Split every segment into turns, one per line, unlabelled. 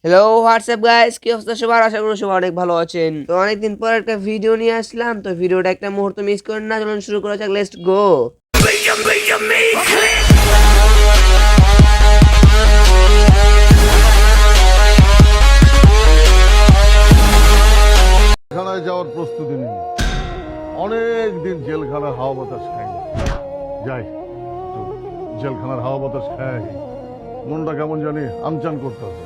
Hello WhatsApp guys, কি অবস্থা সবার? আশা করি সবাই অনেক ভালো আছেন। তো অনেকদিন পর একটা ভিডিও নিয়ে আসলাম, তো ভিডিওটা একটা মুহূর্ত মিস করেন না। চলুন শুরু করা যাক, লেটস গো।
জেলখানায় যাওয়ার প্রস্তুতি নিন। অনেক দিন জেলখানার হাওয়া বাতাস খাইনি। যাই একটু জেলখানার হাওয়া বাতাস খাই, মনটা কেমন জানি আমচান করতে হবে।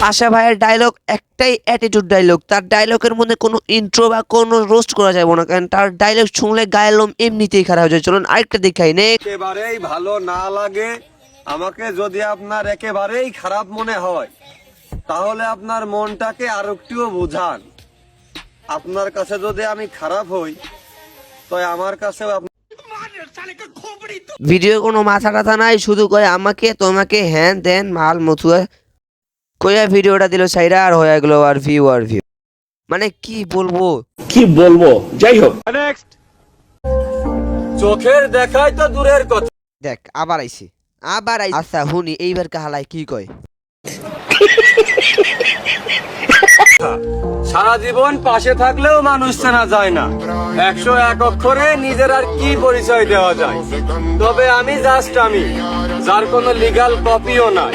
পাশা ভাইয়ের ডায়লগ একটাই অ্যাটিটিউড ডায়লগ। তার ডায়লগের মধ্যে কোনো ইন্ট্রো বা কোনো রোস্ট করা যাবে না, কারণ তার ডায়লগ শুনলে গায়ের লোম এমনিতেই খারাপ হয়ে যায়। চলুন আরেকটা দেখাই নে।
একেবারেই ভালো না লাগে আমাকে, যদি আপনার একেবারেই খারাপ মনে হয় তাহলে আপনার মনটাকে আর একটুও বোঝান। আপনার কাছে যদি আমি খারাপ হই তো আমার কাছেও
ভিডিও কোনো মাথা টাথা নাই, শুধু কয় আমাকে তোমাকে হ্যান দেন মাল মতুয়া কইয়া ভিডিওটা দিল সাইরা আর হয়ে গেল আর ভিউ। মানে কি বলবো
যাই হোক।
চোখের দেখাই তো দূরের কথা।
দেখ আবার আইছি। আচ্ছা হুনি এইবার কাহালাই কি কয়।
সারা জীবন পাশে থাকলেও মানুষ চেনা যায় না। 101 অক্ষরে নিজের আর কি পরিচয় দেওয়া যায়। তবে আমি জাস্ট আমি, যার কোনো লিগ্যাল কপিও নাই।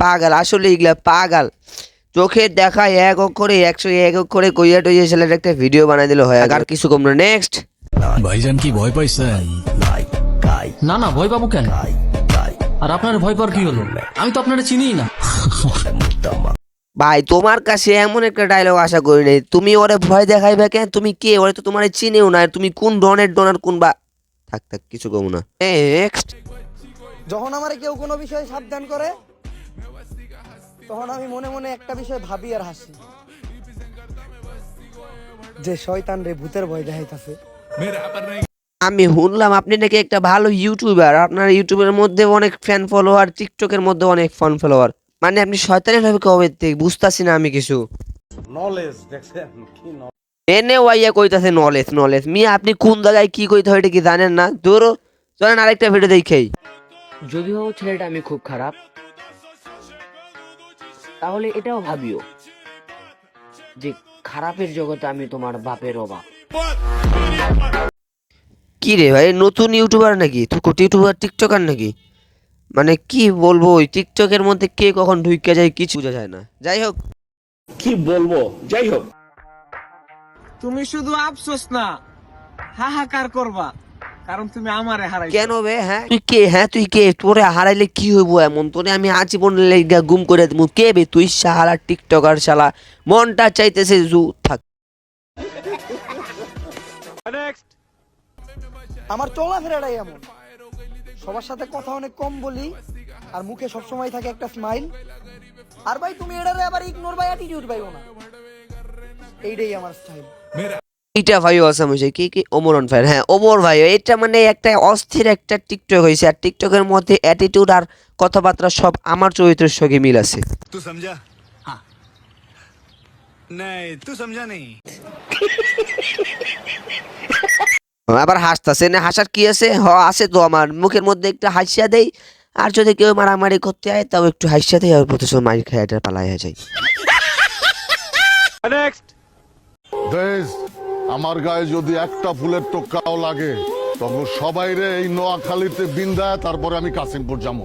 পাগল আসলে এগুলা পাগল। চোখের দেখা এক অক্ষরে 101 অক্ষরে কইয়া টইয়া ছেলের একটা ভিডিও বানাই দিল হয়, আর কিছু কম না। নেক্সট
ভাইজান কি ভয় পাইছেন?
না না, ভয় পাবো কেন? আর আপনার ভয় পাওয়ার কি হলো? আমি তো আপনারা চিনি না।
ভাই তোমার কাছে এমন একটা ডায়লগ আশা করি নাই। তুমি ওরে ভয় দেখাইবে কেন? তুমি কে? ওরে তো তোমার চিনেও না। তুমি কোন ডনের ডনার কোন বা থাক কিছু কম না। নেক্সট
যখন আমার কেউ কোনো বিষয়ে সাবধান করে তখন আমি মনে মনে একটা বিষয় ভাবি আর হাসি, যে শয়তান রে ভূতের ভয় দেখাইতাছে।
আমি শুনলাম আপনি নাকি একটা ভালো ইউটিউবার। আপনার ইউটিউবের মধ্যে অনেক ফ্যান ফলোয়ার, টিকটকের মধ্যে অনেক ফ্যান ফলোয়ার। মানে আপনি শয়তানের ভাবে কবে থেকে বুঝতাছি না আমি কিছু।
নলেজ দেখছেন কি?
এনে ওয়াইয়া কইতাছে নলেজ। মিয়া আপনি কোন জায়গায় কি কইতে হয় এটা কি জানেন না? ধরো চলেন আরেকটা ভিডিও দেখাই।
যদিও ছেলেটা আমি খুব খারাপ, তাহলে এটাও ভাবিও যে খারাপের জগতে আমি তোমার বাপের বাপ।
কি রে ভাই, নতুন ইউটিউবার নাকি? তুই ইউটিউবার টিকটকার নাকি? মানে কি বলবো, ওই টিকটকের মধ্যে কে কখন ঢুকে যায় কিছু বোঝা যায় না। যাই হোক,
কি বলবো, যাই হোক।
তুমি শুধু আফসোস না হাহাকার করবা, কারণ তুমি আমারে হারাইছো।
কেন বে? তুই কে? তোরে হারাইলে কি হইব এমন? তোরে আমি আজীবন লেগা গুম করে দেবো। কে বে তুই? শালা টিকটকার শালা, মনটা চাইতেছে জু থাক।
আমার চলাফেরাটাই এমন, সবার সাথে কথা অনেক কম বলি আর মুখে সবসময় থাকে একটা স্মাইল। আর ভাই তুমি এটারে আবার ইগনোর বাই অ্যাটিটিউড পাইও না, এইটাই আমার স্টাইল।
এটা ভাইও আসাম হয়েছে কি ওমরন ভাই। হ্যাঁ ওমর ভাই, এটা মানে একটা অস্থির একটা টিকটক হয়েছে। আর টিকটকের মধ্যে অ্যাটিটিউড আর কথাবার্তা সব আমার চরিত্রের সঙ্গে মিল আছে।
तू समझा? हाँ नहीं तू समझा नहीं।
আবার হাসতেছে না, হাসার কি আছে? আছে তো, আমার মুখের মধ্যে একটু হাসিয়া দেই। আর যদি কেউ মারামারি করতে হয় তাও একটু হাসিয়া দেই, আর প্রতি সময় মারি খাই এটা পালাইয়া যায়।
দেশ আমার গায়ে যদি একটা ফুলের টোকাও লাগে তখন সবাই রে এই নোয়াখালীতে বিন্দায়, তারপরে আমি কাশিমপুর যাবো।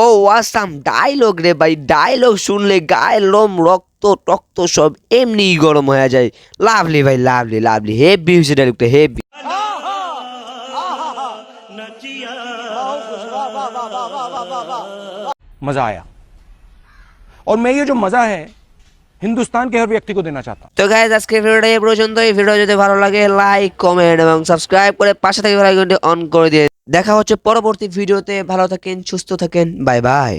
ও আসাম ডায়লগ রে ভাই। ডায়লগ শুনলে গায়ের লোম রক্ত টক্ত সব এমনি গরম হয়ে যায়। লাভলি ভাই, লাভলি হেভি হয়েছে ডায়লগটা, হেভি।
मजा आया और मैं ये जो मजा है हिंदुस्तान के हर व्यक्ति को देना चाहता हूँ।
তো গাইস আজকে ভিডিওটা এই পর্যন্ত। এই ভিডিও যদি ভালো লাগে লাইক কমেন্ট এবং সাবস্ক্রাইব করে পাশে থেকে বেল আইকনটি অন করে দিয়ে দেখা হচ্ছে পরবর্তী ভিডিওতে। ভালো থাকেন, সুস্থ থাকেন, বাই বাই।